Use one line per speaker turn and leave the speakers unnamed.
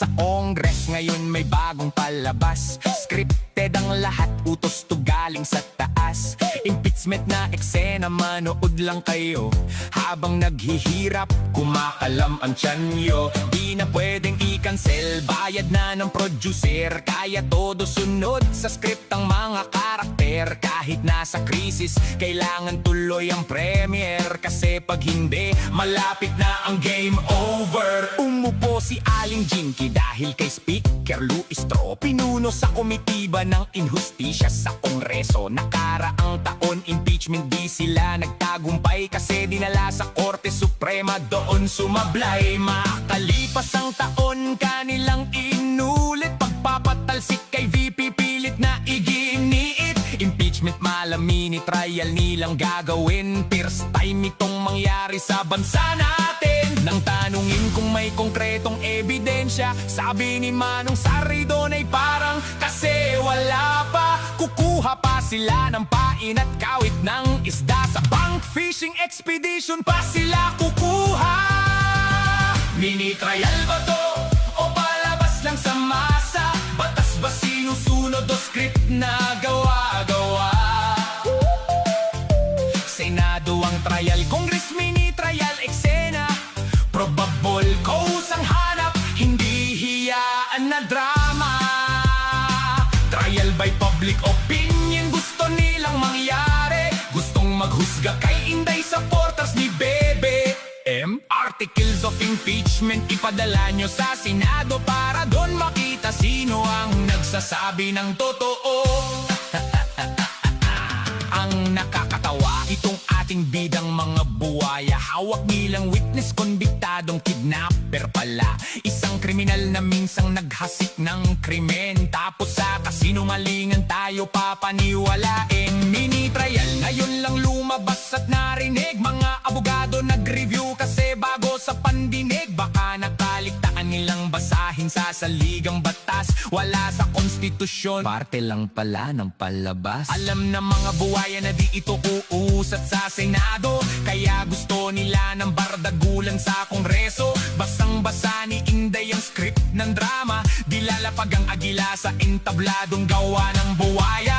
Sa Congress ngayon may bagong palabas. Scripted ang lahat, utos to galing sa taas. Impeachment na eksena, manood lang kayo. Habang naghihirap, kumakalam ang tiyan nyo. Di na pwedeng i-cancel, bayad na ng producer. Kaya todo sunod sa script ang mga karakter. Kahit nasa krisis, kailangan tuloy ang premiere. Kasi pag hindi, malapit na ang game over. Umupo si Aling Jinky dahil kay Speaker Luis Tro. Pinuno sa komitiba ng inhustisya sa Kongreso. Nakaraang taon, impeachment di sila nagtagumpay. Kasi dinala sa Korte Suprema, doon sumablay. Makalipas ang taon, kanilang inulit. Pagpapatalsik kay VP, pilit na iginiit. Impeachment malamini, trial nilang gagawin. First time itong mangyari sa bansa natin. Nang tanungin kung may konkretong ebidensya, sabi ni Manong Saridon ay parang kasi wala pa. Kukuha pa sila ng pain at kawit ng isda. Sa bank fishing expedition pa sila kukuha. Mini trial ba to o palabas lang sa masa? Batas ba sinusunod o script na gawa-gawa? Senado ang trial, Congress mini trial eksena. Probable cause ang hanap, hindi hiyaan na drama. Trial by public opinion, gusto nilang mangyari. Gustong maghusga kay Inday sa portas ni Bebe M. Articles of impeachment ipadala nyo sa Senado para doon makita sino ang nagsasabi ng totoo. Ang nakakatawa, itong ating bidang mga buwaya. Hawak nilang witness, konbiktadong kidnapper pala. Isang kriminal na minsang naghasik ng krimen. Tapos sa kasinungalingan tayo papaniwalain. Mini trial, ngayon lang lumabas at narinig. Mga abogado nag-review kasi bago sa pandinig. Baka nakaligtaan nilang basahin sa saligang batas. Wala sa konstitusyon, parte lang pala ng palabas. Alam na mga buwaya na di ito uusat sa Senado. Kaya gusto nila ng bardagulan sa Kongreso. Basang-basa ni Inday ang script ng drama. Di lalapag ang agila sa entabladong gawa ng buwaya.